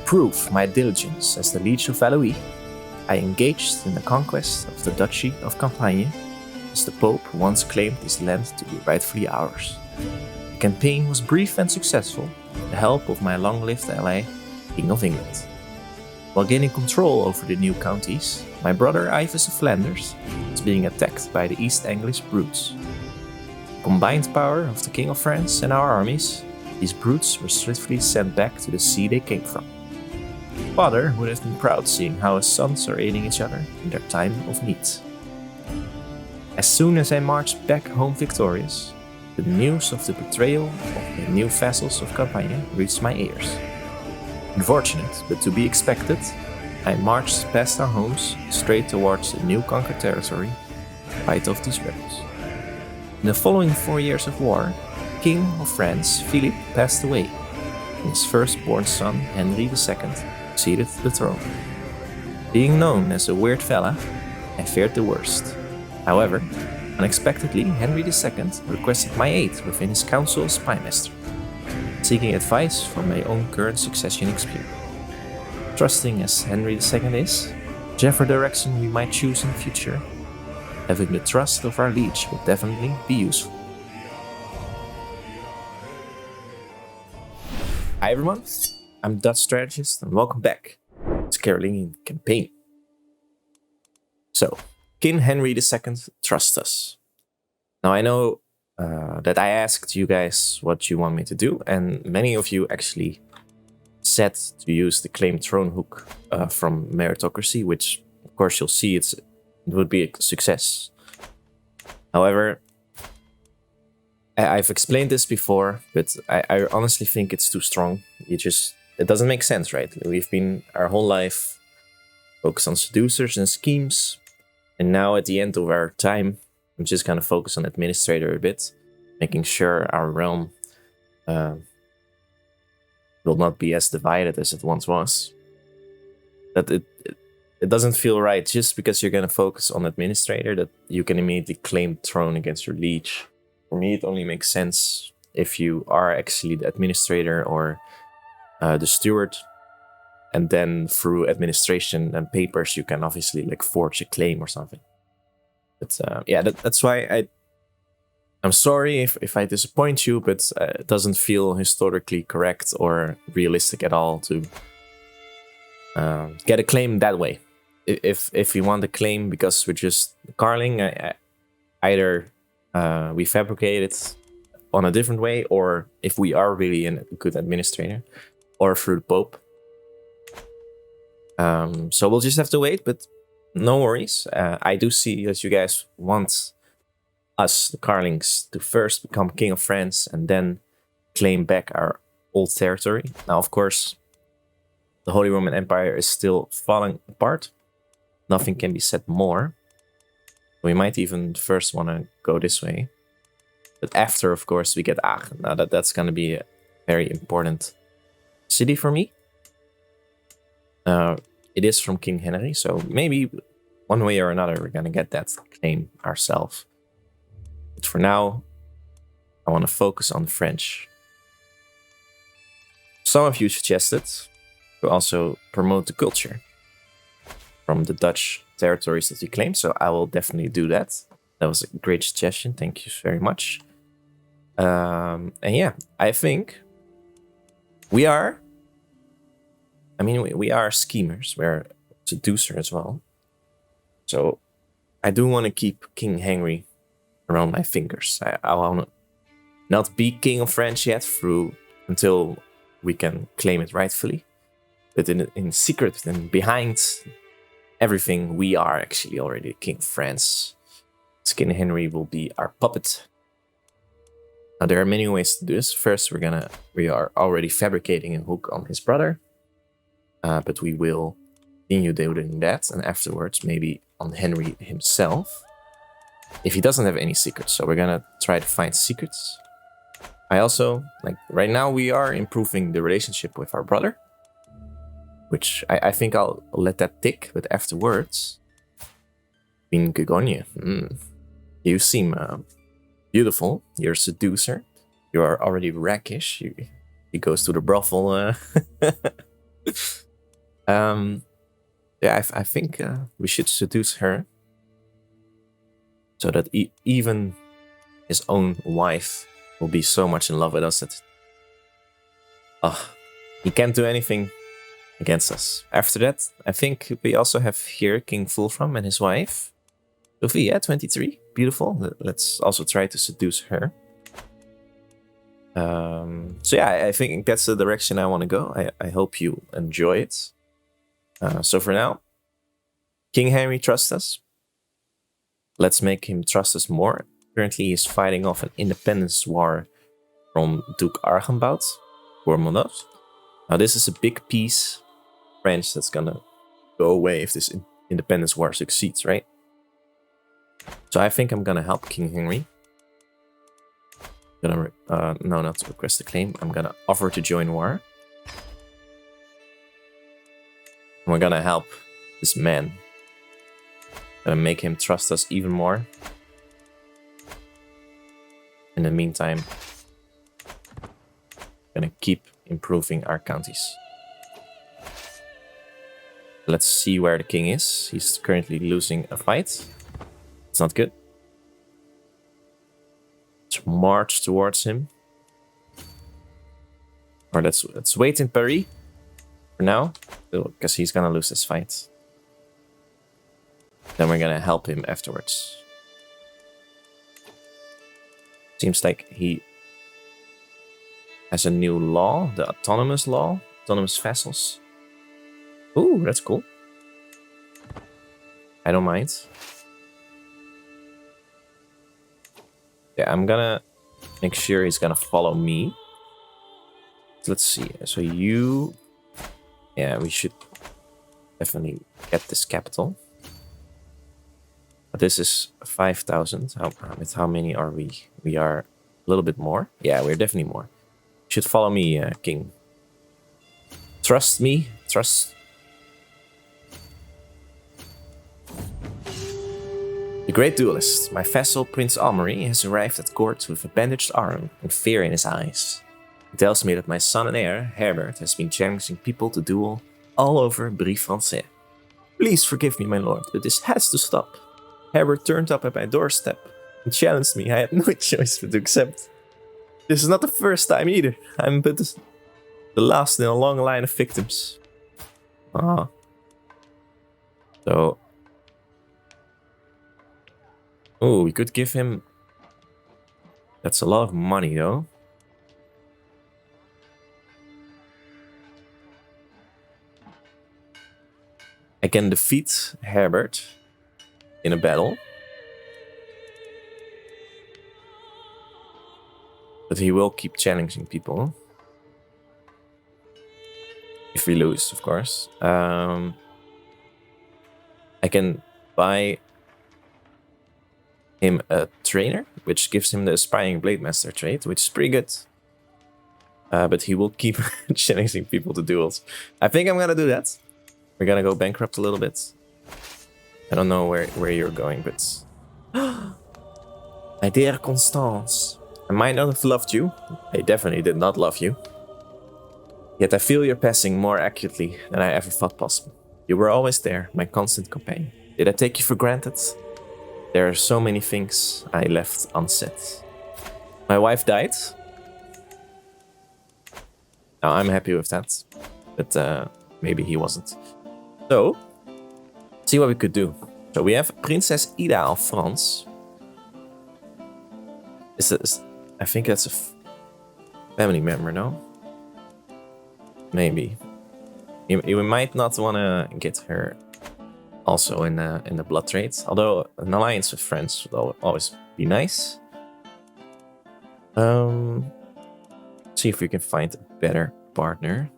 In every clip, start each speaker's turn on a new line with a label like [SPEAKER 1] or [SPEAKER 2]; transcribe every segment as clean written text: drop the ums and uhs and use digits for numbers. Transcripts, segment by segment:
[SPEAKER 1] prove my diligence as the Liege of Valois, I engaged in the conquest of the Duchy of Champagne, as the Pope once claimed this land to be rightfully ours. The campaign was brief and successful, with the help of my long-lived ally, King of England. While gaining control over the new counties, my brother Ives of Flanders was being attacked by the East English brutes. The combined power of the King of France and our armies, these brutes were swiftly sent back to the sea they came from. Father would have been proud seeing how his sons are aiding each other in their time of need. As soon as I marched back home victorious, the news of the betrayal of the new vassals of Champagne reached my ears. Unfortunate, but to be expected, I marched past our homes straight towards the new conquered territory to fight off these rebels. In the following 4 years of war, King of France Philip passed away, and his firstborn son Henry II succeeded the throne. Being known as a weird fella, I feared the worst. However, unexpectedly, Henry II requested my aid within his council as Prime Minister, seeking advice from my own current succession experience. Trusting as Henry II is, whichever direction we might choose in the future, having the trust of our liege will definitely be useful. Hi everyone, I'm Dutch Strategist and welcome back to Carolingian campaign. So, King Henry II trusts us. Now I know that I asked you guys what you want me to do, and many of you actually said to use the claim throne hook from meritocracy, which of course you'll see it would be a success. However, I've explained this before, but I honestly think it's too strong. It doesn't make sense, right? We've been our whole life focused on seducers and schemes, and now at the end of our time, I'm just gonna focus on administrator a bit, making sure our realm will not be as divided as it once was. But it doesn't feel right just because you're gonna focus on administrator that you can immediately claim throne against your liege. For me, it only makes sense if you are actually the administrator or the steward, and then through administration and papers, you can obviously like forge a claim or something. But yeah, that's why I'm sorry if I disappoint you, but it doesn't feel historically correct or realistic at all to get a claim that way. If you want a claim because we're just Karling, either we fabricate it on a different way, or if we are really a good administrator, or through the Pope. So we'll just have to wait, but no worries. I do see that you guys want us, the Karlings, to first become King of France and then claim back our old territory. Now, of course, the Holy Roman Empire is still falling apart. Nothing can be said more. We might even first want to go this way. But after, of course, we get Aachen. Now that's going to be a very important city for me. It is from King Henry, so maybe one way or another we're going to get that claim ourselves. But for now, I want to focus on the French. Some of you suggested to also promote the culture from the Dutch territories that you claim, so I will definitely do that. That was a great suggestion, thank you very much. And yeah, I think we are schemers, we're seducer as well. So I do want to keep King Henry around my fingers. I want to not be King of France yet until we can claim it rightfully. But in secret and behind everything, we are actually already King of France. King Henry will be our puppet. Now there are many ways to do this. First, we are already fabricating a hook on his brother. But we will continue doing that, and afterwards maybe on Henry himself, if he doesn't have any secrets. So we're gonna try to find secrets. I also, right now we are improving the relationship with our brother, which I think I'll let that tick, but afterwards, Queen Gugogne, you seem beautiful, you're a seducer, you are already rakish, he goes to the brothel. Yeah, I think we should seduce her. So that even his own wife will be so much in love with us that he can't do anything against us. After that, I think we also have here King Fulfram and his wife. Sophie, yeah, 23. Beautiful. Let's also try to seduce her. So yeah, I think that's the direction I want to go. I hope you enjoy it. So for now, King Henry trusts us. Let's make him trust us more. Currently, he's fighting off an independence war from Duke Argenbout, Gormonov. Now, this is a big piece French that's gonna go away if this independence war succeeds, right? So I think I'm gonna help King Henry. No, not to request a claim. I'm gonna offer to join war. And we're gonna help this man. Gonna make him trust us even more. In the meantime, gonna keep improving our counties. Let's see where the king is. He's currently losing a fight. It's not good. Let's march towards him. Or let's wait in Paris for now, because he's gonna lose this fight. Then we're gonna help him afterwards. Seems like he has a new law, the autonomous law, autonomous vassals. Ooh, that's cool. I don't mind. Yeah, I'm gonna make sure he's gonna follow me. Let's see. So you... Yeah, we should definitely get this capital. But this is 5,000. With how many are we? We are a little bit more. Yeah, we're definitely more. You should follow me, king. Trust me. Trust... The great duelist, my vassal Prince Almery, has arrived at court with a bandaged arm and fear in his eyes. He tells me that my son and heir, Herbert, has been challenging people to duel all over Brie Français. Please forgive me, my lord, but this has to stop. Herbert turned up at my doorstep and challenged me. I had no choice but to accept. This is not the first time either. I'm but the last in a long line of victims. So... Oh, we could give him... That's a lot of money, though. I can defeat Herbert in a battle. But he will keep challenging people. If we lose, of course. I can buy him a trainer, which gives him the Aspiring Blade Master trait, which is pretty good. But he will keep challenging people to duels. I think I'm gonna do that. We're gonna go bankrupt a little bit. I don't know where you're going, but... My dear Constance, I might not have loved you. I definitely did not love you. Yet I feel your passing more accurately than I ever thought possible. You were always there, my constant companion. Did I take you for granted? There are so many things I left unsaid. My wife died. Now I'm happy with that, but maybe he wasn't. So, see what we could do. So we have Princess Ida of France. I think that's a family member, no? Maybe. You might not want to get her also in the blood trade, although an alliance with France would always be nice. See if we can find a better partner.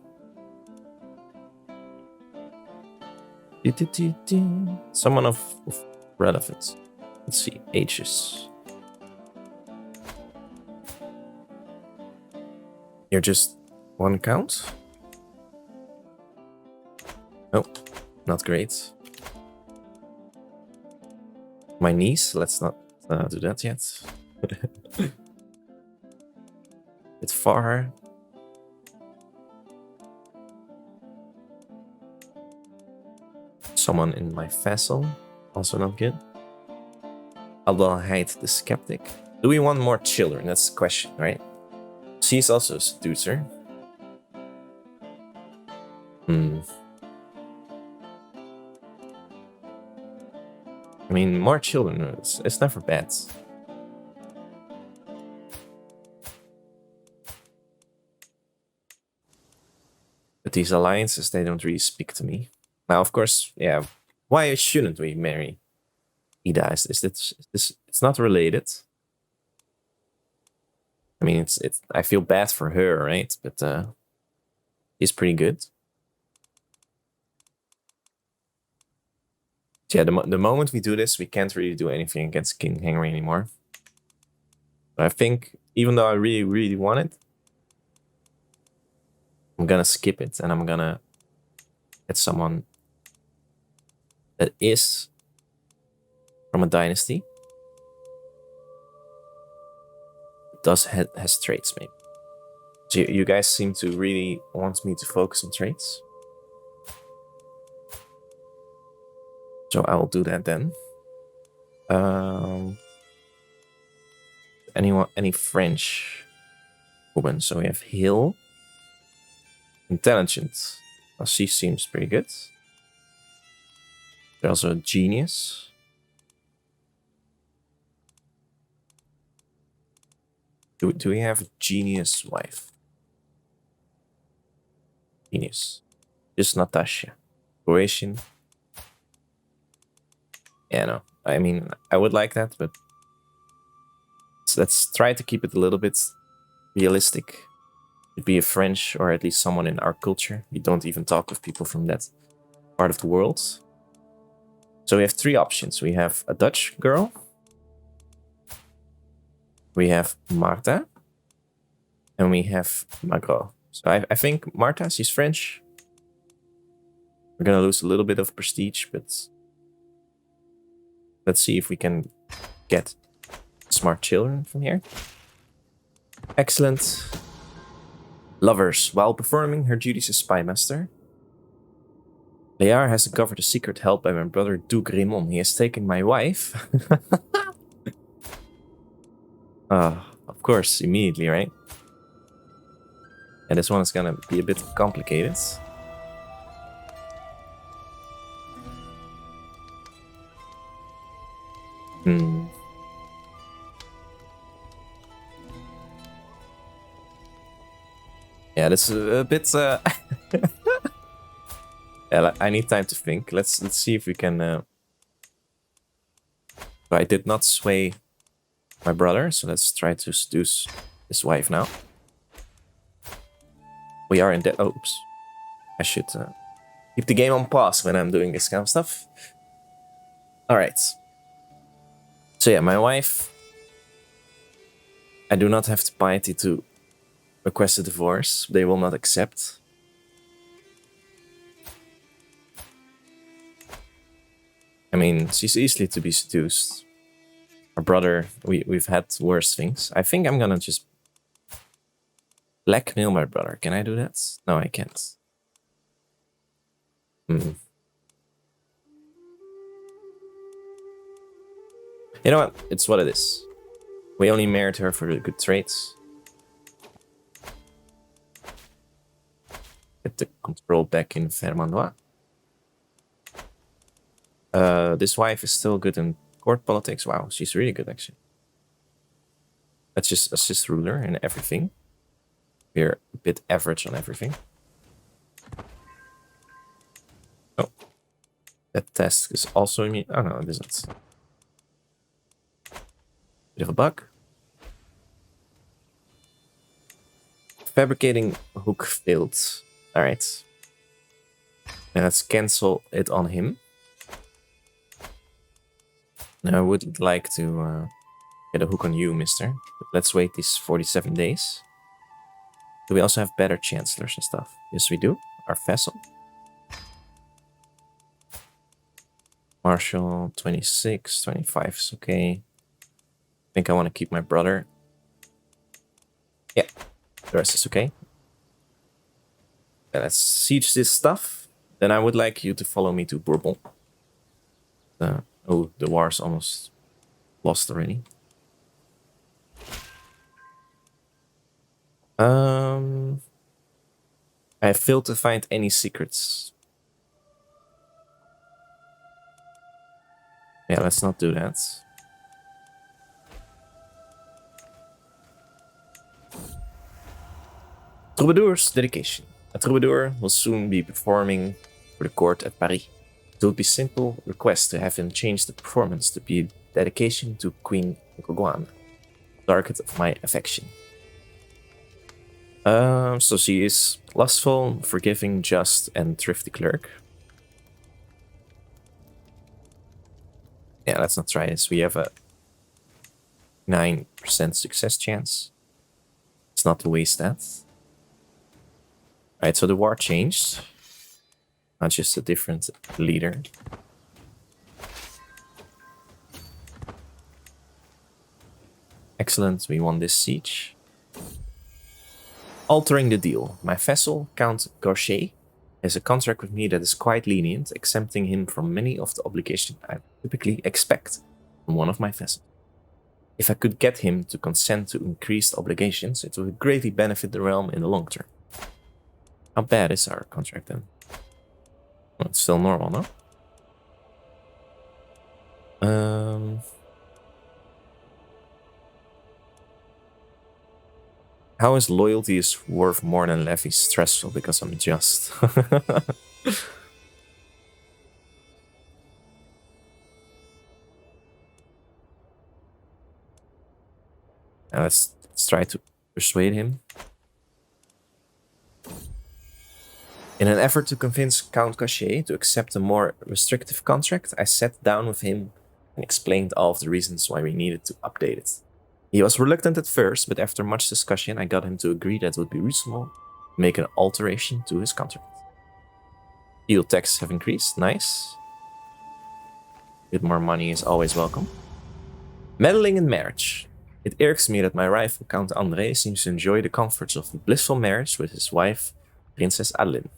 [SPEAKER 1] Someone of relevance. Let's see, ages. You're just one count? Oh, not great. My niece, let's not do that yet. It's far. Someone in my vassal, also not good. Hide the skeptic. Do we want more children? That's the question, right? She's also a seducer. I mean, more children, it's never bad. But these alliances, they don't really speak to me. Now, of course, yeah, why shouldn't we marry Eudes? It's not related. I mean, I feel bad for her, right? But he's pretty good. Yeah, the moment we do this, we can't really do anything against King Henry anymore. But I think, even though I really, really want it, I'm gonna skip it, and I'm gonna get someone that is from a dynasty. Has traits, maybe. So you guys seem to really want me to focus on traits. So I will do that then. Any French woman? So we have Hill. Intelligent. Well, she seems pretty good. There's also a genius. Do we have a genius wife? Genius. Just Natasha. Croatian. Yeah, no. I mean, I would like that, but let's try to keep it a little bit realistic. It'd be a French, or at least someone in our culture. We don't even talk with people from that part of the world. So we have 3 options. We have a Dutch girl. We have Marta. And we have Margot. So I think Marta, she's French. We're gonna lose a little bit of prestige, but let's see if we can get smart children from here. Excellent. Lovers. While performing her duties as spymaster, Lear has uncovered a secret held by my brother Duke Raymond. He has taken my wife. Of course, immediately, right? And this one is gonna be a bit complicated. Yeah, this is a bit. Yeah, I need time to think. Let's see if we can. I did not sway my brother, so let's try to seduce his wife now. We are in debt. Oh, oops. I should keep the game on pause when I'm doing this kind of stuff. All right. So yeah, my wife. I do not have the piety to request a divorce. They will not accept. I mean, she's easily to be seduced. Our brother, we've had worse things. I think I'm gonna just blackmail my brother. Can I do that? No, I can't. You know what? It's what it is. We only married her for the good traits. Get the control back in Vermandois. This wife is still good in court politics. Wow, she's really good, actually. Let's just assist ruler in everything. We're a bit average on everything. Oh. That task is also in me. Oh, no, it isn't. Bit of a bug. Fabricating hook failed. Alright. And let's cancel it on him. Now I would like to get a hook on you, mister. But let's wait these 47 days. Do we also have better chancellors and stuff? Yes, we do. Our vassal. Marshal, 26, 25 is okay. I think I want to keep my brother. Yeah, the rest is okay. Let's siege this stuff. Then I would like you to follow me to Bourbon. Oh, the war's almost lost already. I failed to find any secrets. Yeah, let's not do that. Troubadour's dedication. A troubadour will soon be performing for the court at Paris. It would be a simple request to have him change the performance to be a dedication to Queen Goguan, target of my affection. So she is lustful, forgiving, just, and thrifty clerk. Yeah, let's not try this. We have a 9% success chance. It's not to waste that. Alright, so the war changed. Not just a different leader. Excellent, we won this siege. Altering the deal. My vassal, Count Gaucher, has a contract with me that is quite lenient, exempting him from many of the obligations I typically expect from one of my vassals. If I could get him to consent to increased obligations, it would greatly benefit the realm in the long term. How bad is our contract then? Well, it's still normal, no? How is loyalty is worth more than levy? Stressful because I'm just. Now let's try to persuade him. In an effort to convince Count Cachet to accept a more restrictive contract, I sat down with him and explained all of the reasons why we needed to update it. He was reluctant at first, but after much discussion, I got him to agree that it would be reasonable to make an alteration to his contract. Field taxes have increased, nice. A bit more money is always welcome. Meddling in marriage. It irks me that my rival Count André seems to enjoy the comforts of a blissful marriage with his wife, Princess Adeline.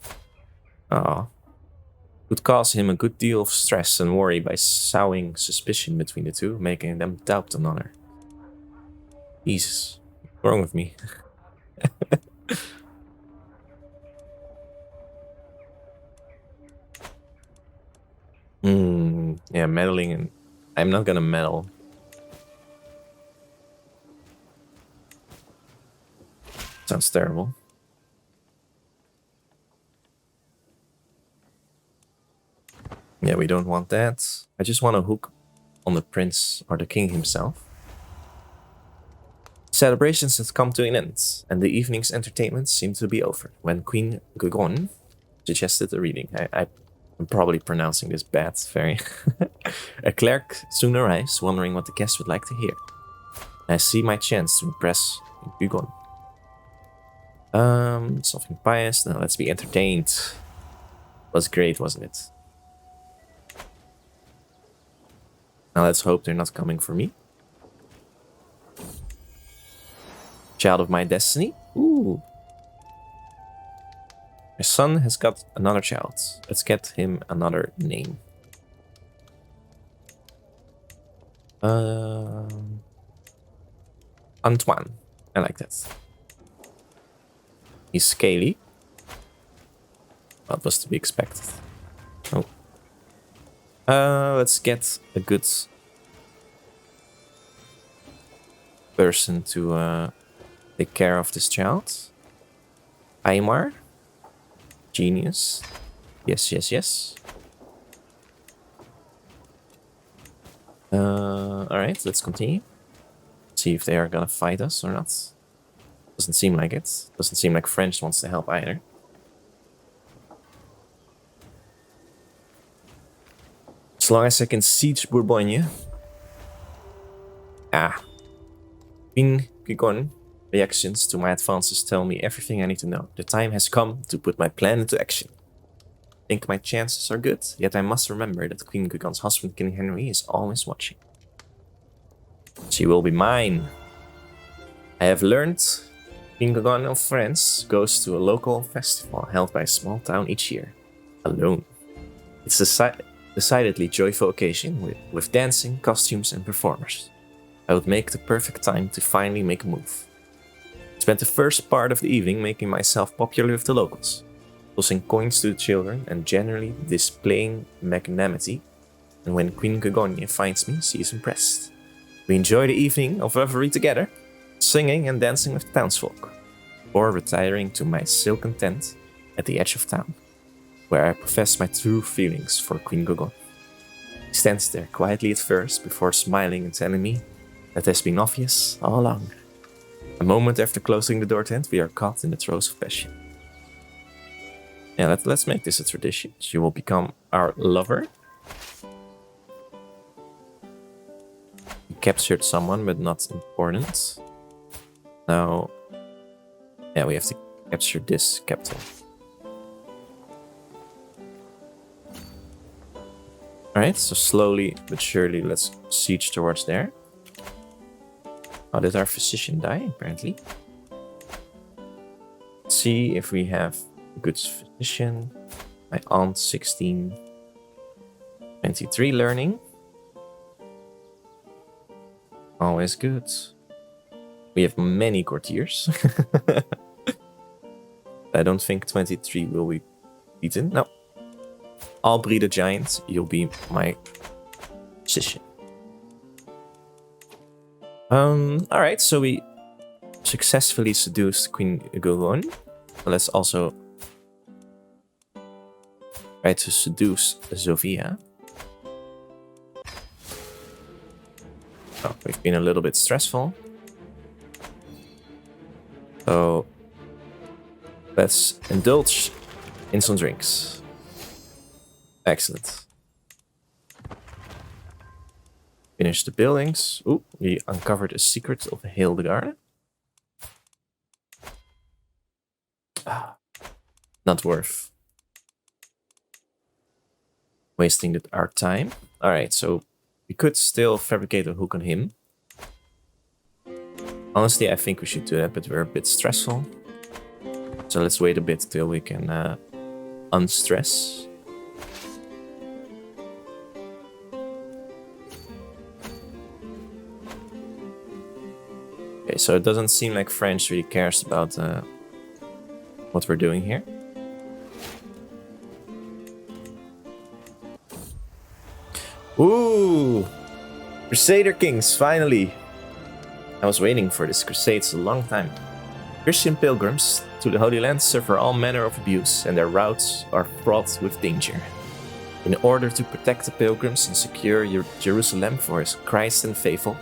[SPEAKER 1] Could cause him a good deal of stress and worry by sowing suspicion between the two, making them doubt one another. Jesus, what's wrong with me? Yeah, meddling, and I'm not gonna meddle. Sounds terrible. Yeah, we don't want that. I just want to hook on the prince or the king himself. Celebrations had come to an end, and the evening's entertainment seemed to be over, when Queen Gugon suggested a reading. I'm probably pronouncing this bad, very... A clerk soon arrives, wondering what the guest would like to hear. I see my chance to impress Gugon. Something pious. Now let's be entertained. Was great, wasn't it? Now let's hope they're not coming for me. Child of my destiny. Ooh. My son has got another child. Let's get him another name. Antoine. I like that. He's scaly. What was to be expected? Oh. Let's get a good person to take care of this child. Aymar. Genius. Yes, yes, yes. Alright, let's continue. See if they are gonna fight us or not. Doesn't seem like it. Doesn't seem like French wants to help either. As long as I can siege Bourgogne. Queen Gugon reactions to my advances tell me everything I need to know. The time has come to put my plan into action. I think my chances are good, yet I must remember that Queen Gugon's husband, King Henry, is always watching. She will be mine. I have learned King Gugon of France goes to a local festival held by a small town each year. alone. It's a decidedly joyful occasion with dancing, costumes, and performers. I would make the perfect time to finally make a move. Spent the first part of the evening making myself popular with the locals, tossing coins to the children and generally displaying magnanimity. And when Queen Gogonia finds me, she is impressed. We enjoy the evening of revelry together, singing and dancing with the townsfolk, before retiring to my silken tent at the edge of town, where I profess my true feelings for Queen Gogon. She stands there quietly at first, before smiling and telling me that has been obvious all along. A moment after closing the door tent, we are caught in the throes of passion. Yeah, let's make this a tradition. She will become our lover. We captured someone, but not important. Now, yeah, we have to capture this capital. Alright, so slowly but surely let's siege towards there. Oh, did our physician die, apparently? Let's see if we have a good physician. My aunt, 16. 23 learning. Always good. We have many courtiers. I don't think 23 will be beaten. No. Albri the Giant, you'll be my physician. Alright, so we successfully seduced Queen Gogon. Let's also try to seduce Zofia. Oh, we've been a little bit stressful. So let's indulge in some drinks. Excellent. Finish the buildings. Ooh, we uncovered a secret of Hildegard. Not worth wasting our time. Alright, so we could still fabricate a hook on him. Honestly, I think we should do that, but we're a bit stressful. So let's wait a bit till we can unstress. Okay, so it doesn't seem like France really cares about what we're doing here. Ooh! Crusader Kings, finally! I was waiting for this crusade a long time. Christian pilgrims to the Holy Land suffer all manner of abuse, and their routes are fraught with danger. In order to protect the pilgrims and secure Jerusalem for his Christ and faithful,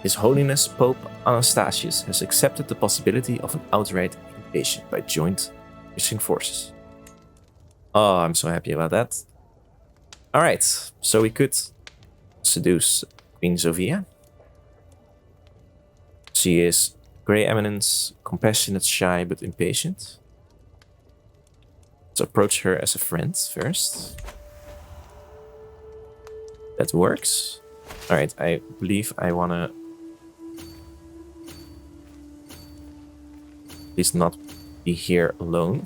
[SPEAKER 1] His Holiness Pope Anastasius has accepted the possibility of an outright invasion by joint Christian forces. Oh, I'm so happy about that. Alright, so we could seduce Queen Zofia. She is Grey Eminence, compassionate, shy, but impatient. Let's approach her as a friend first. That works. Alright, I believe I wanna please not be here alone.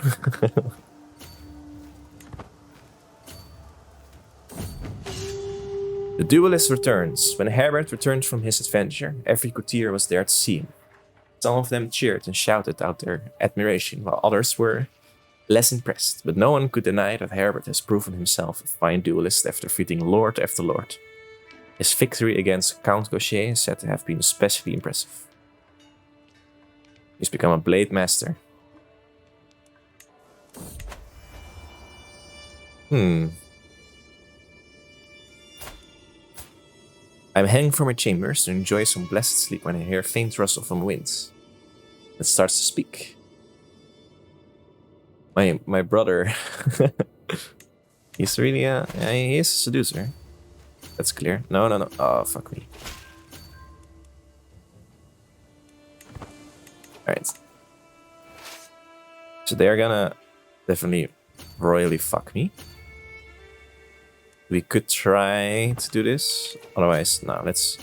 [SPEAKER 1] The duelist returns. When Herbert returned from his adventure, every courtier was there to see him. Some of them cheered and shouted out their admiration, while others were less impressed. But no one could deny that Herbert has proven himself a fine duelist after defeating lord after lord. His victory against Count Gaucher is said to have been especially impressive. He's become a blade master. I'm heading for my chambers to enjoy some blessed sleep when I hear a faint rustle from winds. It starts to speak. My brother. He's really he is a seducer. That's clear. No. Oh, fuck me. Alright. So they're gonna definitely royally fuck me. We could try to do this. Otherwise, no, let's...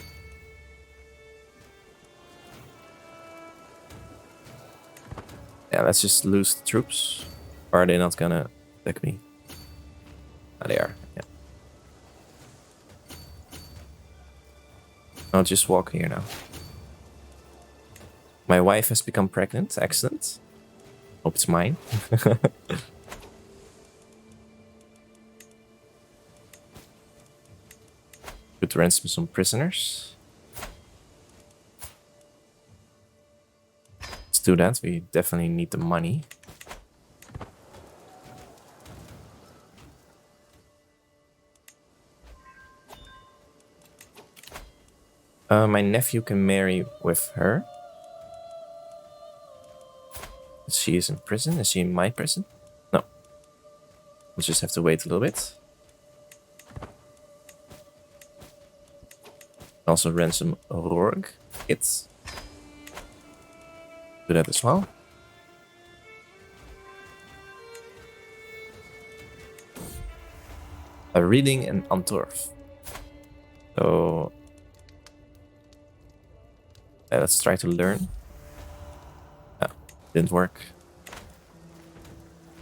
[SPEAKER 1] Yeah, let's just lose the troops. Or are they not gonna attack me? Ah, they are. Yeah. I'll just walk here now. My wife has become pregnant. Excellent. Hope it's mine. Could ransom some prisoners. Let's do that. We definitely need the money. My nephew can marry with her. She is in prison. Is she in my prison? No. We'll just have to wait a little bit. Also ransom Rourg. Kids. Do that as well. A reading in Antwerp. So let's try to learn. Oh, didn't work.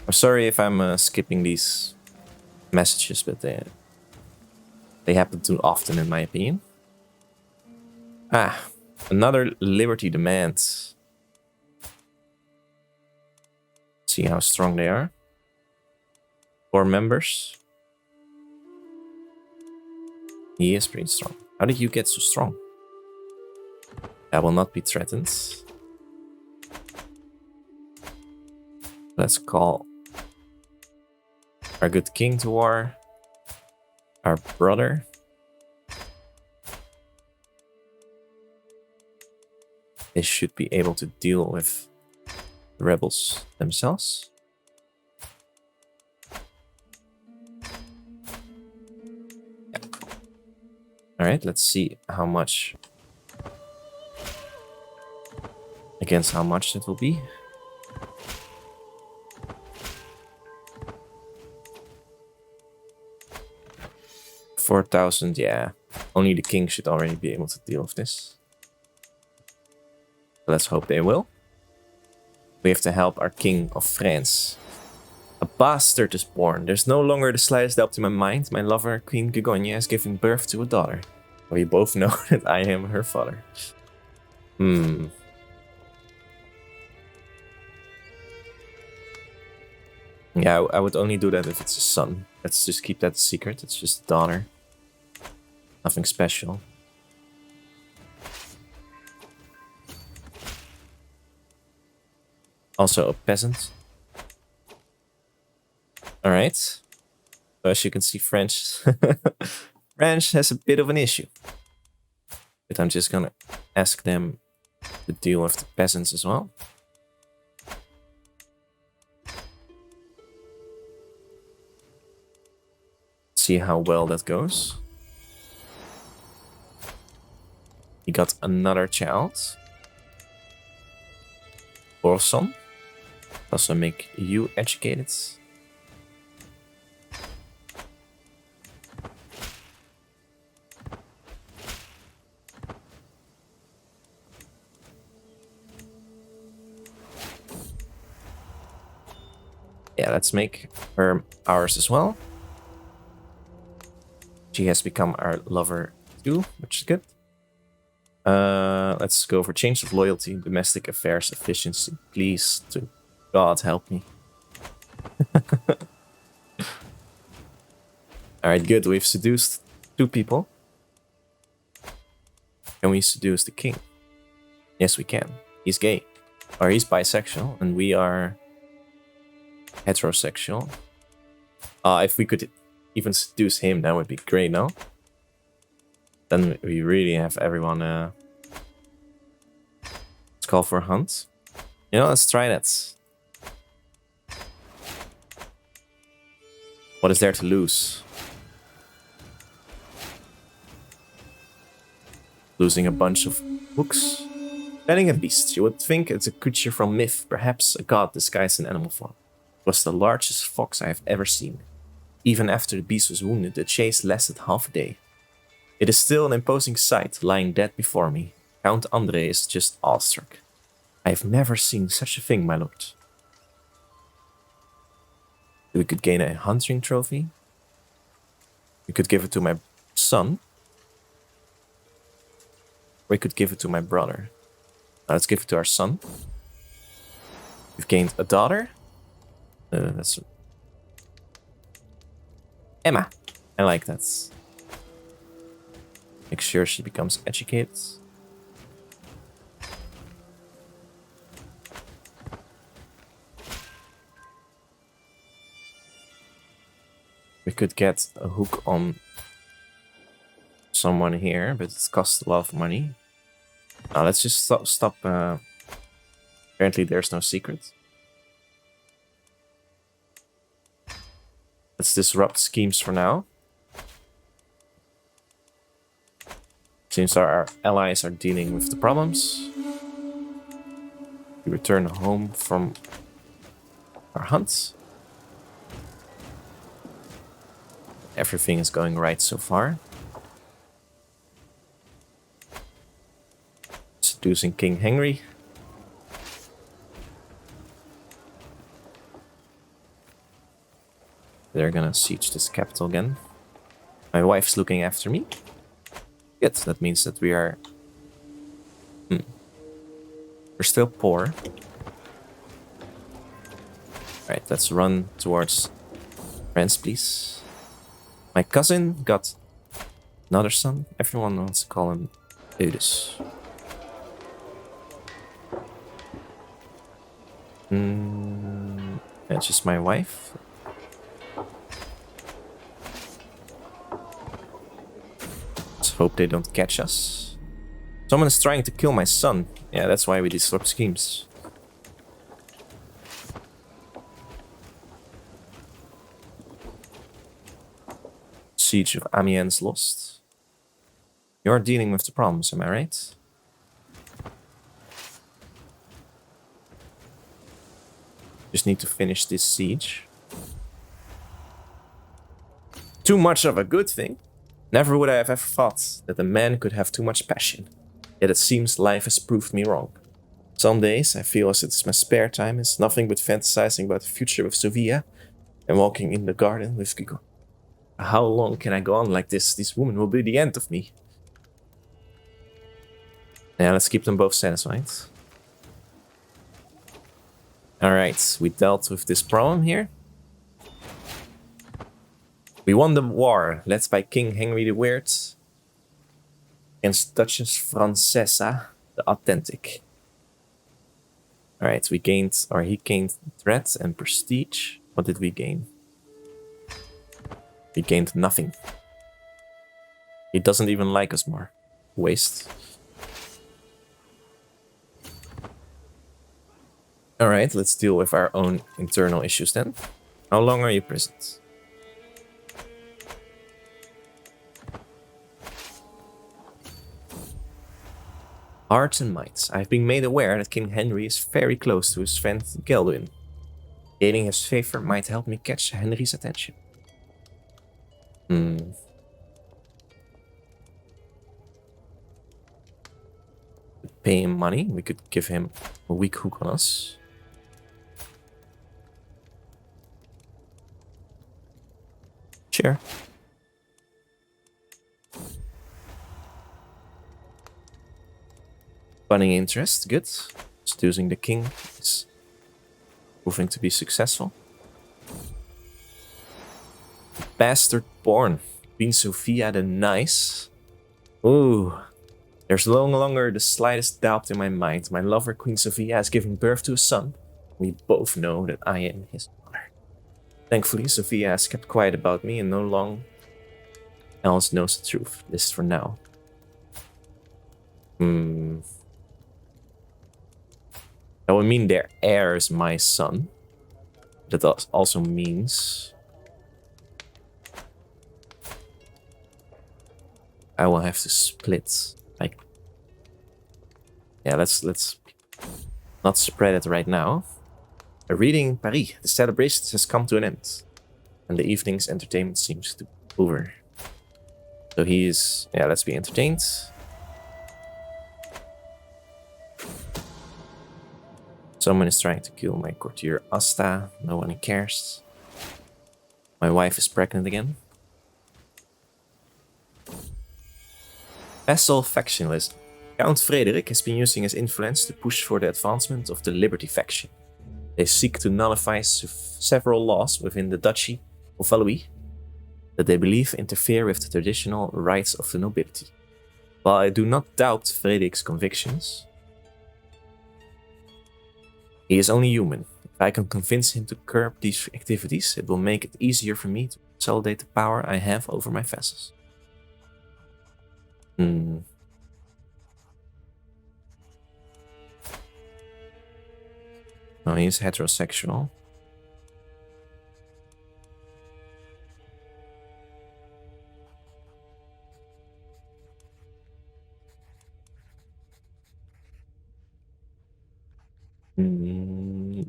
[SPEAKER 1] I'm sorry if I'm skipping these messages, but they happen too often in my opinion. Ah, another liberty demand. See how strong they are. 4 members. He is pretty strong. How did you get so strong? I will not be threatened. Let's call our good king to war. Our brother. They should be able to deal with the rebels themselves. Yeah. Alright, let's see how much. Against how much it will be. $4,000, yeah. Only the king should already be able to deal with this. Let's hope they will. We have to help our king of France. A bastard is born. There's no longer the slightest doubt in my mind. My lover, Queen Gugonia, is giving birth to a daughter. We both know that I am her father. Yeah, I would only do that if it's a son. Let's just keep that a secret. It's just a daughter. Nothing special. Also a peasant. Alright. So as you can see, French has a bit of an issue. But I'm just gonna ask them to deal with the peasants as well. See how well that goes. He got another child. Borson. Also make you educated. Yeah, let's make her ours as well. She has become our lover too, which is good. Let's go for change of loyalty, domestic affairs, efficiency. Please, to God, help me. Alright, good. We've seduced 2 people. Can we seduce the king? Yes, we can. He's gay. Or he's bisexual, and we are heterosexual. If we could even seduce him, that would be great, no? Then we really have everyone. Let's call for a hunt. You know, let's try that. What is there to lose? Losing a bunch of books. Finding a beast. You would think it's a creature from myth, perhaps a god disguised in animal form. It was the largest fox I have ever seen. Even after the beast was wounded, the chase lasted half a day. It is still an imposing sight, lying dead before me. Count André is just awestruck. I have never seen such a thing, my lord. We could gain a hunting trophy. We could give it to my son. Or we could give it to my brother. Now let's give it to our son. We've gained a daughter. That's Emma. I like that. Make sure she becomes educated. We could get a hook on someone here, but it costs a lot of money. Now let's just stop. Apparently there's no secret. Let's disrupt schemes for now. Seems our allies are dealing with the problems. We return home from our hunts. Everything is going right so far. Seducing King Henry. They're gonna siege this capital again. My wife's looking after me. Good, that means that we are... We're still poor. Alright, let's run towards France, please. My cousin got another son. Everyone wants to call him Eudes. That's just my wife. Let's hope they don't catch us. Someone is trying to kill my son. Yeah, that's why we disrupt schemes. Siege of Amiens lost. You're dealing with the problems, am I right? Just need to finish this siege. Too much of a good thing. Never would I have ever thought that a man could have too much passion. Yet it seems life has proved me wrong. Some days I feel as it's my spare time is nothing but fantasizing about the future with Sofia and walking in the garden with Kiko. How long can I go on like this? This woman will be the end of me. Yeah, let's keep them both satisfied. Alright, we dealt with this problem here. We won the war led by King Henry the Weird against Duchess Francesa the Authentic. Alright, he gained threat and prestige. What did we gain? He gained nothing. He doesn't even like us more. Waste. Alright, let's deal with our own internal issues then. How long are you prisoned? Hearts and minds. I have been made aware that King Henry is very close to his friend Gelduin. Gaining his favor might help me catch Henry's attention. Pay him money. We could give him a weak hook on us. Sure. Bunning interest, good. Seducing the king is proving to be successful. Bastard born. Queen Sophia the Nice. Ooh. There's no longer the slightest doubt in my mind. My lover Queen Sophia has given birth to a son. We both know that I am his mother. Thankfully, Sophia has kept quiet about me and no long else knows the truth. This is for now. That would mean their heir is my son. That also means I will have to split. Like, yeah, let's not spread it right now. A reading in Paris. The celebration has come to an end, and the evening's entertainment seems to be over. So he is, yeah, let's be entertained. Someone is trying to kill my courtier Asta. No one cares. My wife is pregnant again. Vassal factionalism. Count Frederick has been using his influence to push for the advancement of the Liberty faction. They seek to nullify several laws within the Duchy of Valois that they believe interfere with the traditional rights of the nobility. While I do not doubt Frederick's convictions, he is only human. If I can convince him to curb these activities, it will make it easier for me to consolidate the power I have over my vassals. No, he's heterosexual.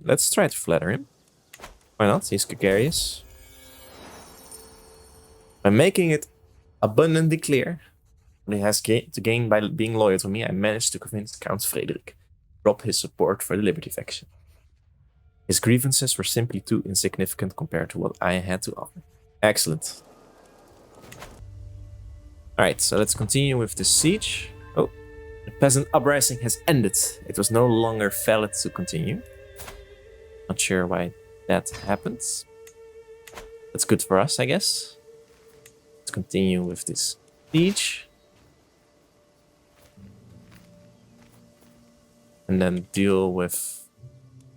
[SPEAKER 1] Let's try to flatter him. Why not? He's gregarious. By making it abundantly clear what he has to gain by being loyal to me, I managed to convince Count Frederick to drop his support for the Liberty faction. His grievances were simply too insignificant compared to what I had to offer. Excellent. Alright, so let's continue with the siege. Oh, the peasant uprising has ended. It was no longer valid to continue. Not sure why that happens. That's good for us, I guess. Let's continue with this siege. And then deal with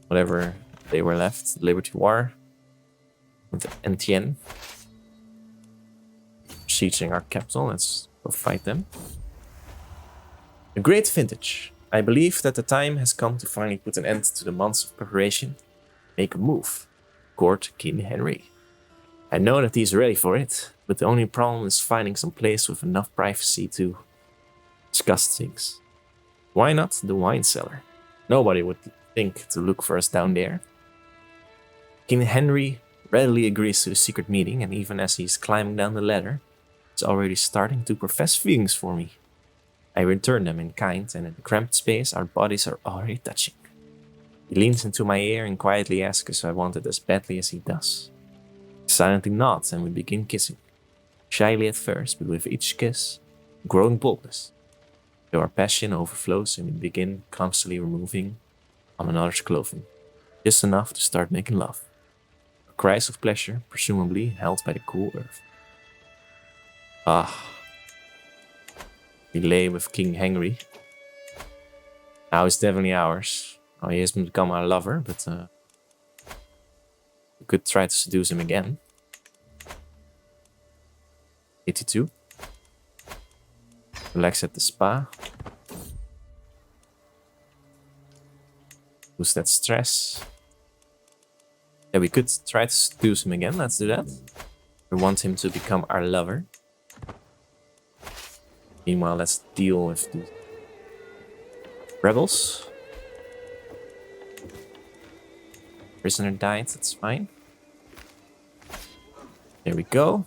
[SPEAKER 1] whatever they were left. The Liberty War. With Etienne. Sieging our capital. Let's go fight them. A great vintage. I believe that the time has come to finally put an end to the months of preparation. Make a move. Court King Henry. I know that he's ready for it, but the only problem is finding some place with enough privacy to discuss things. Why not the wine cellar? Nobody would think to look for us down there. King Henry readily agrees to the secret meeting, and even as he's climbing down the ladder, he's already starting to profess feelings for me. I return them in kind, and in the cramped space our bodies are already touching. He leans into my ear and quietly asks if I want it as badly as he does. He silently nods and we begin kissing. Shyly at first, but with each kiss, growing boldness. So our passion overflows and we begin clumsily removing one another's clothing. Just enough to start making love. Cries of pleasure, presumably held by the cool earth. We lay with King Henry. Now it's definitely ours. Oh, he has become our lover, but we could try to seduce him again. 82. Relax at the spa. Lose that stress. Yeah, we could try to seduce him again. Let's do that. We want him to become our lover. Meanwhile, let's deal with the rebels. Prisoner died, that's fine. There we go.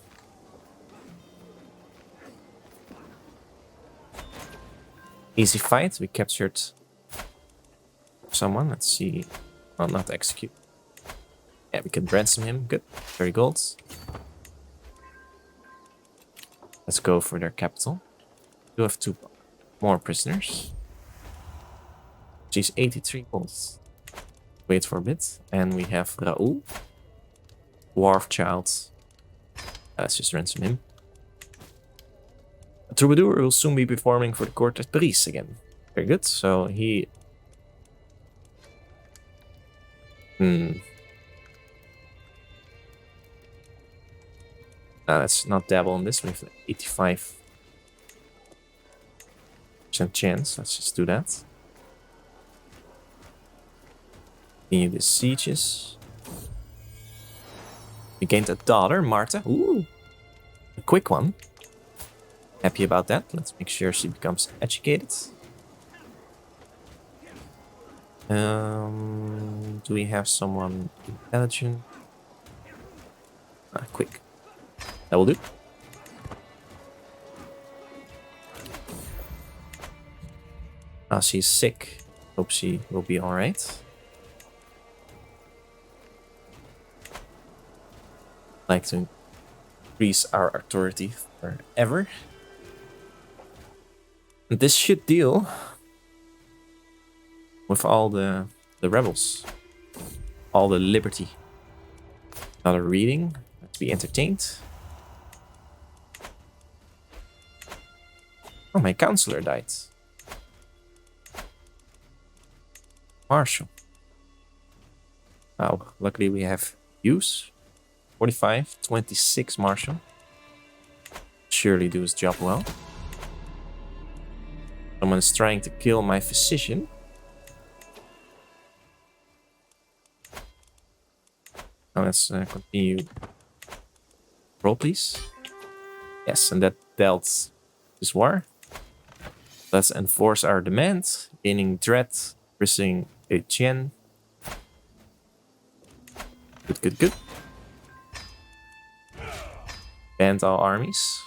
[SPEAKER 1] Easy fight, we captured someone. Let's see. Well, not execute. Yeah, we can ransom him. Good. 30 golds. Let's go for their capital. We do have 2 more prisoners. She's 83 golds. Wait for a bit. And we have Raoul. Dwarf child. Let's just ransom him. A troubadour will soon be performing for the court at Paris again. Very good. So he... let's not dabble on this. We have 85% chance. Let's just do that. Continue the sieges. We gained a daughter, Martha. Ooh, a quick one. Happy about that. Let's make sure she becomes educated. Do we have someone intelligent? Quick. That will do. She's sick. Hope she will be alright. Like to increase our authority forever. And this should deal with all the rebels. All the liberty. Another reading. Let's be entertained. Oh, my counselor died. Marshal. Wow, luckily we have Eudes. 45, 26 Marshal. Surely do his job well. Someone is trying to kill my physician. Now let's continue. Roll, please. Yes, and that dealt this war. Let's enforce our demand. Gaining dread. Risking a Chen. Good, good, good. Banned all armies.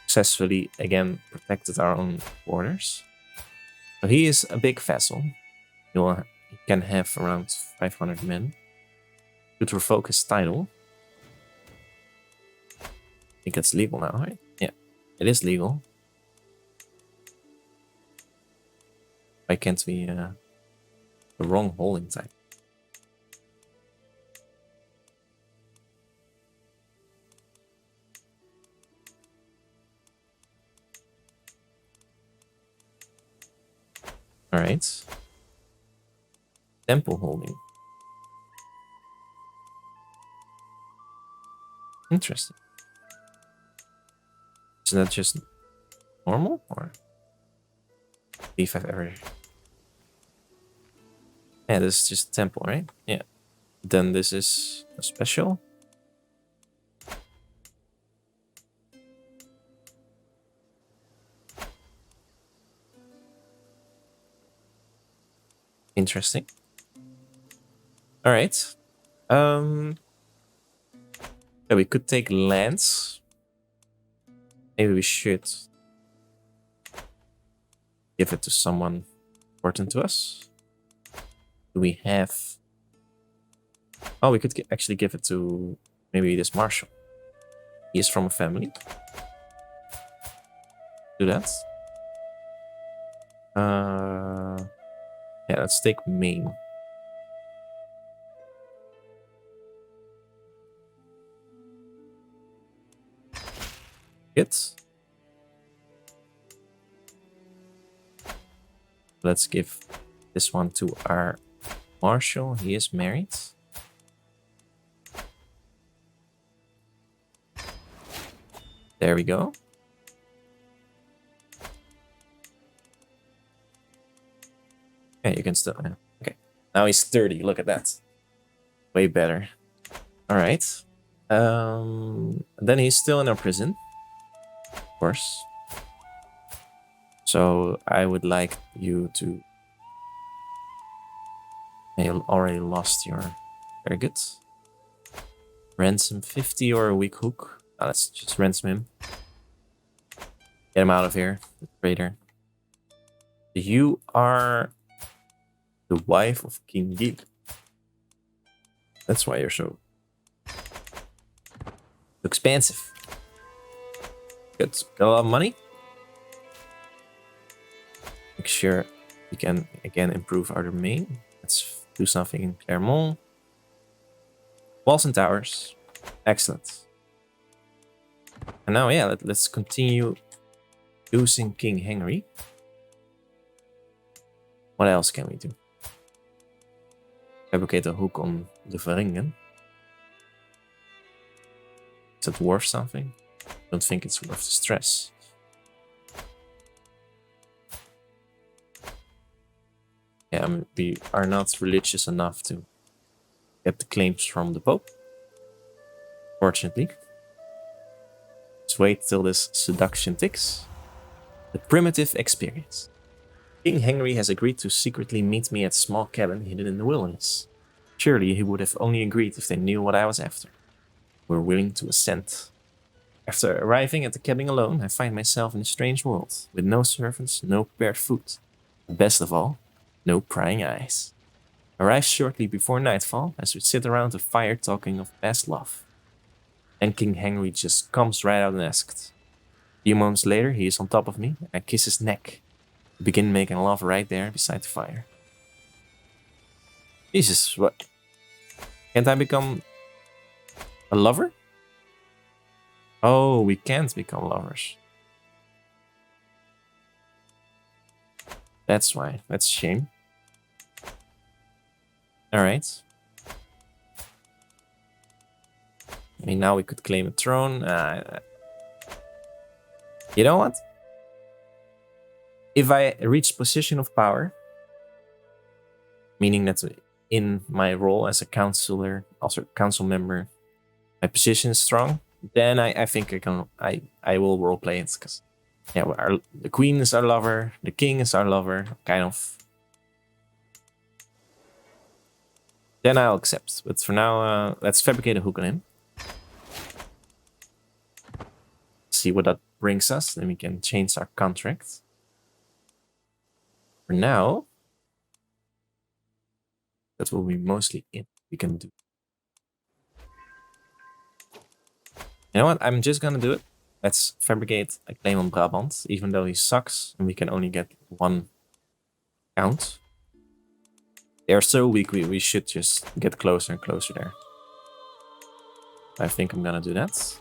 [SPEAKER 1] Successfully again protected our own borders. So he is a big vassal. He can have around 500 men. Could revoke his title. I think it's legal now, right? Yeah, it is legal. Why can't we the wrong holding type? All right. Temple holding. Interesting. Is that just normal or if I've ever? Yeah, this is just a temple, right? Yeah. Then this is a special. Interesting. All right. Yeah, we could take lands. Maybe we should give it to someone important to us. Do we have? Oh, we could actually give it to maybe this Marshal. He is from a family. Do that. Yeah, let's take Maine. Good. Let's give this one to our Marshal. He is married. There we go. Yeah, you can still. Yeah. Okay. Now he's 30. Look at that. Way better. All right. Then he's still in our prison. Of course. So I would like you to. You already lost your. Very good. Ransom 50 or a weak hook. Now let's just ransom him. Get him out of here, the traitor. You are the wife of King Gil. That's why you're so expensive. Got a lot of money. Make sure we can again improve our domain. Let's do something in Clermont. Walls and towers. Excellent. And now, yeah, let's continue using King Henry. What else can we do? Fabricate a hook on the Varingen. Is that worth something? Don't think it's worth the stress. Yeah, I mean, we are not religious enough to get the claims from the Pope. Fortunately. Let's wait till this seduction ticks. The primitive experience. King Henry has agreed to secretly meet me at a small cabin hidden in the wilderness. Surely he would have only agreed if they knew what I was after. We're willing to assent. After arriving at the cabin alone, I find myself in a strange world, with no servants, no prepared food. And best of all, no prying eyes. Arrive shortly before nightfall, as we sit around the fire talking of past love. And King Henry just comes right out and asks, few moments later, he is on top of me, and I kiss his neck. We begin making love right there beside the fire. Jesus, what? Can't I become a lover? Oh, we can't become lovers. That's why. That's a shame. Alright. I mean, now we could claim a throne. You know what? If I reach position of power, meaning that in my role as a counselor, also council member, my position is strong, then I think I will roleplay it, because yeah, the queen is our lover, the king is our lover, kind of. Then I'll accept. But for now, let's fabricate a hook on him. See what that brings us. Then we can change our contract. For now, that will be mostly it we can do. You know what? I'm just gonna do it. Let's fabricate a claim on Brabant, even though he sucks and we can only get 1 count. They are so weak, we should just get closer and closer there. I think I'm gonna do that.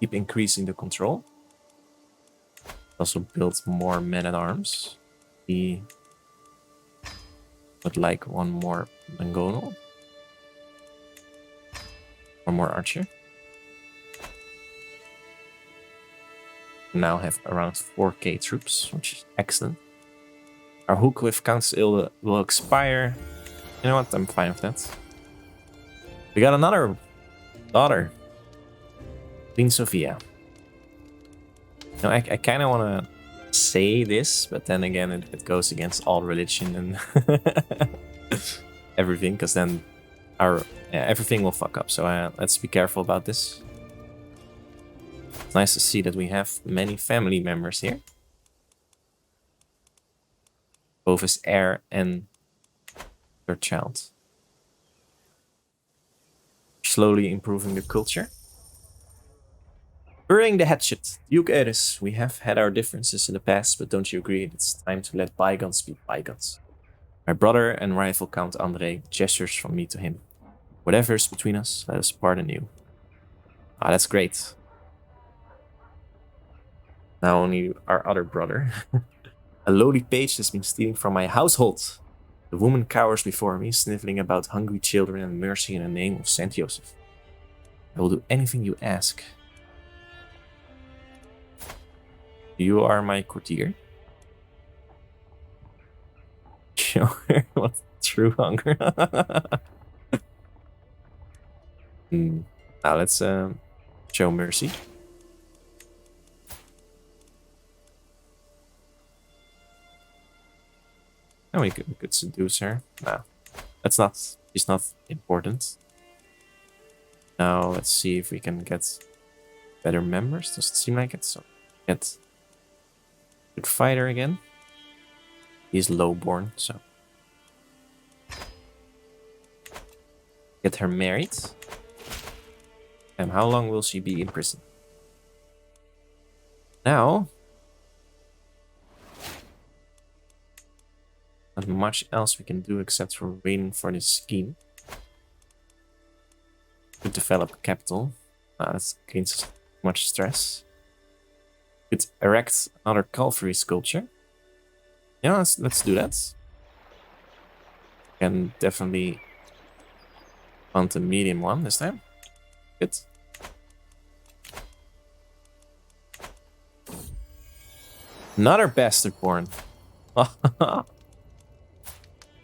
[SPEAKER 1] Keep increasing the control. Also build more men-at-arms. He would like 1 more Mangonel. 1 more archer. Now have around 4k troops, which is excellent. Our hook with Count's Ill will expire. You know what? I'm fine with that. We got another daughter. Queen Sophia. Now, I kind of want to say this, but then again, it goes against all religion and everything, because then everything will fuck up. So let's be careful about this. It's nice to see that we have many family members here. Both as heir and their child. Slowly improving the culture. Burying the hatchet. Duke Eudes, we have had our differences in the past, but don't you agree it's time to let bygones be bygones? My brother and rival Count André gestures from me to him. Whatever is between us, let us part anew. Ah, that's great. Now only our other brother. A lowly page has been stealing from my household. The woman cowers before me, sniffling about hungry children and mercy in the name of Saint Joseph. I will do anything you ask. You are my courtier. Show her what true hunger. Now let's show mercy. And we could seduce her. No, that's not. She's not important. Now let's see if we can get better members. Doesn't seem like it. So get good fighter again. He's lowborn, so get her married. And how long will she be in prison? Now, not much else we can do except for waiting for this scheme. Could develop capital. That's against much stress. Could erect another cavalry sculpture. Yeah, let's do that. Can definitely want a medium one this time. Good. Another bastard born.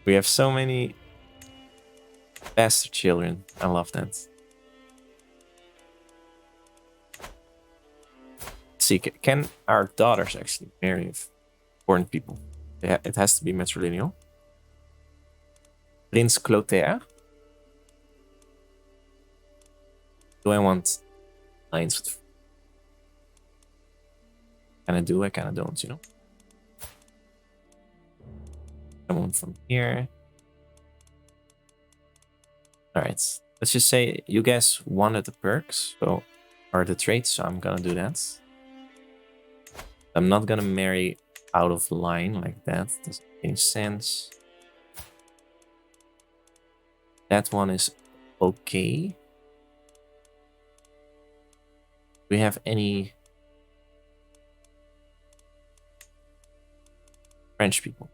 [SPEAKER 1] We have so many bastard children. I love that. See, can our daughters actually marry foreign people? Yeah, it has to be matrilineal. Prince Clotaire. Do I want lines with... Kinda do, I kinda don't, you know? Someone from here. Alright, let's just say you guys wanted the perks, so are the traits, so I'm gonna do that. I'm not gonna marry out of line like that. Doesn't make any sense. That one is okay. Do we have any French people?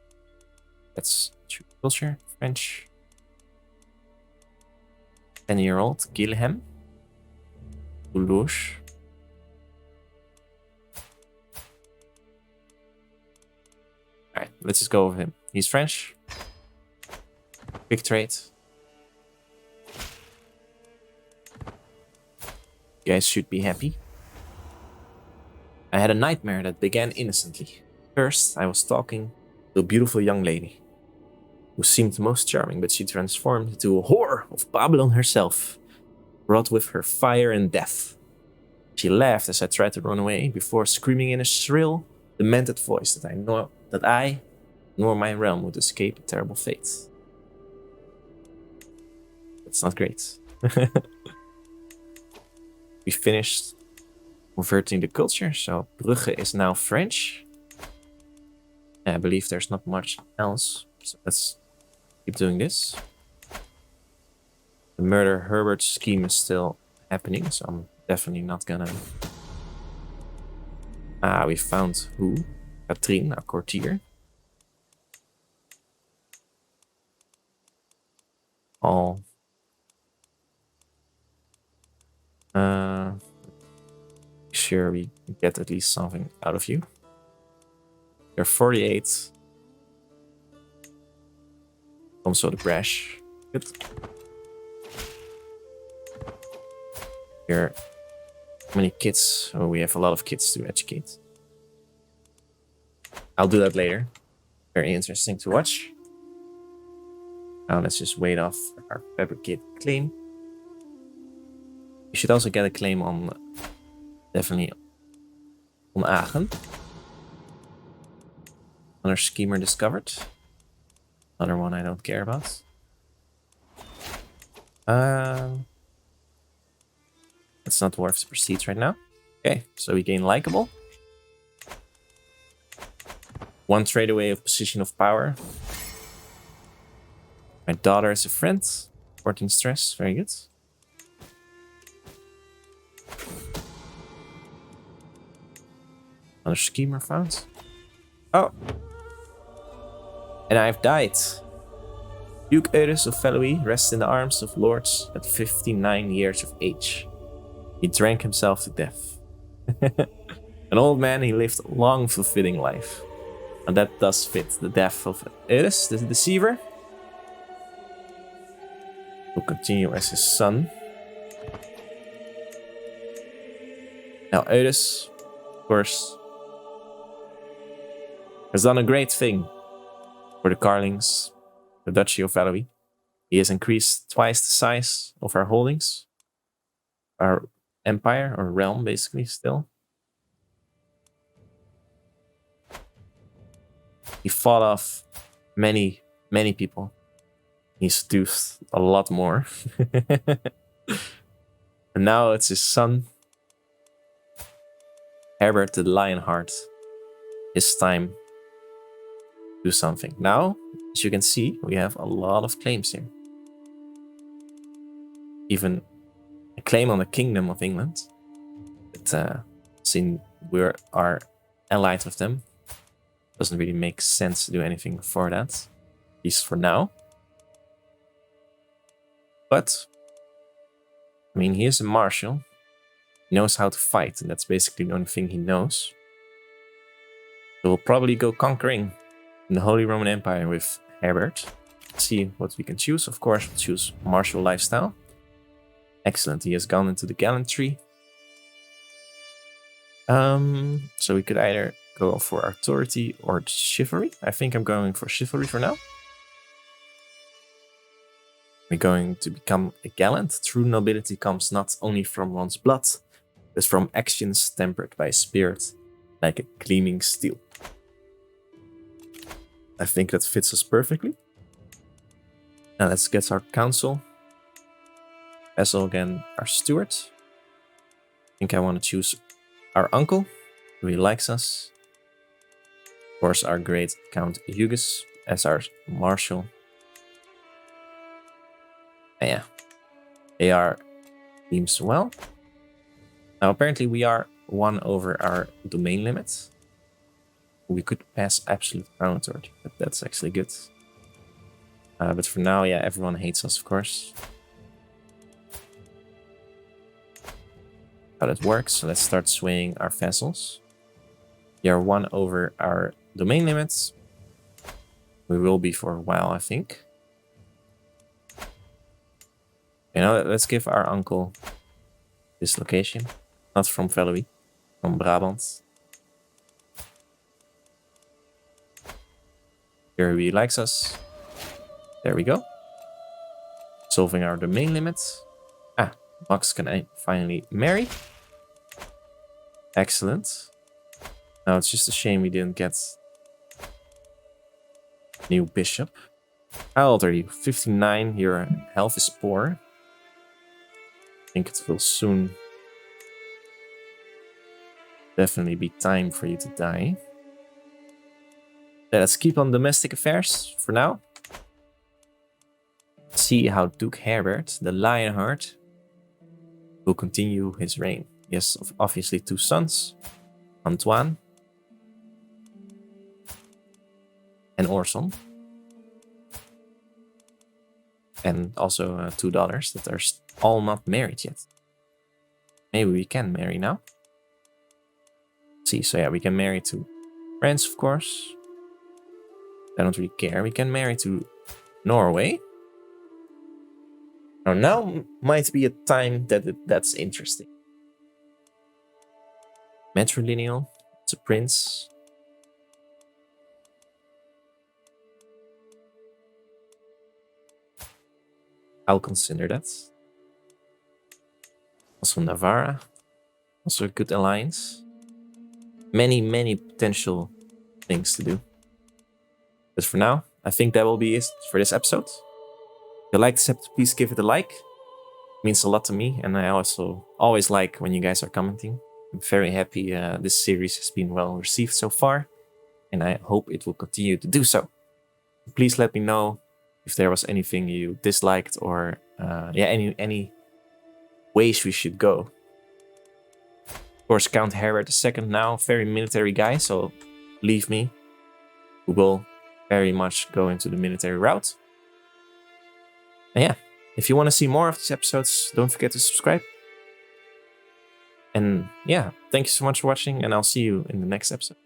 [SPEAKER 1] That's true culture. French. 10-year-old Guilhem. Toulouse. Alright, let's just go with him. He's French. Quick trade. You guys should be happy. I had a nightmare that began innocently. First, I was talking to a beautiful young lady who seemed most charming, but she transformed into a whore of Babylon herself, brought with her fire and death. She laughed as I tried to run away before screaming in a shrill, demented voice that I nor my realm would escape a terrible fate. That's not great. We finished converting the culture, so Brugge is now French. I believe there's not much else, so let's keep doing this. The murder Herbert scheme is still happening, so I'm definitely not gonna... Ah, we found who? Katrien, our courtier. All... sure we get at least something out of you. You're 48. Also the brash. Good. Here. How many kids? Oh, we have a lot of kids to educate. I'll do that later. Very interesting to watch. Now let's just wait off our fabricate claim. You should also get a claim on... Definitely on Aachen. Another schemer discovered. Another one I don't care about. It's not worth the proceeds right now. Okay, so we gain likable. One trade away of position of power. My daughter is a friend. 14 stress, very good. Another schemer found. Oh. And I've died. Duke Eudes of Valois rests in the arms of lords at 59 years of age. He drank himself to death. An old man, he lived a long, fulfilling life. And that does fit the death of Eudes, the deceiver. Will continue as his son. Now Eudes, of course, has done a great thing for the Karlings, the Duchy of Valois. He has increased twice the size of our holdings. Our empire, or realm, basically, still. He fought off many, many people. He seduced a lot more. And now it's his son, Herbert the Lionheart. His time. Do something. Now, as you can see, we have a lot of claims here. Even a claim on the Kingdom of England. But since we are allied with them, doesn't really make sense to do anything for that. At least for now. But, I mean, he is a marshal. He knows how to fight, and that's basically the only thing he knows. So we'll probably go conquering in the Holy Roman Empire with Herbert. See what we can choose. Of course, we'll choose martial lifestyle. Excellent, he has gone into the gallantry. So we could either go for authority or chivalry. I think I'm going for chivalry for now. We're going to become a gallant. True nobility comes not only from one's blood, but from actions tempered by spirit, like a gleaming steel. I think that fits us perfectly. Now let's get our council. Basil again, our steward. think I want to choose our uncle, who he likes us. Of course, our great Count Eudes as our marshal. And yeah, they are teams well. Now, apparently we are 1 over our domain limit. We could pass absolute crown authority, but that's actually good. But for now, yeah, everyone hates us, of course. How that works, so let's start swaying our vassals. We are 1 over our domain limits. We will be for a while, I think. You know, let's give our uncle this location. Not from Valois, from Brabant. Here he likes us. There we go. Solving our domain limits. Ah, Max can finally marry. Excellent. Now it's just a shame we didn't get new bishop. How old are you? 59. Your health is poor. I think it will soon definitely be time for you to die. Let's keep on domestic affairs for now. See how Duke Herbert, the Lionheart, will continue his reign. He has obviously 2 sons, Antoine and Orson. And also 2 daughters that are all not married yet. Maybe we can marry now. See, so yeah, we can marry to France, of course. I don't really care. We can marry to Norway. Now might be a time that's interesting. Matrilineal, it's a prince. I'll consider that. Also Navarra, also a good alliance. Many potential things to do. But for now, I think that will be it for this episode. If you like this episode, please give it a like. It means a lot to me, and I also always like when you guys are commenting. I'm very happy this series has been well received so far, and I hope it will continue to do so. Please let me know if there was anything you disliked or any ways we should go. Of course, Count Herbert II now, very military guy, so believe me, we will very much go into the military route. And yeah, if you want to see more of these episodes, don't forget to subscribe. And yeah, thank you so much for watching, and I'll see you in the next episode.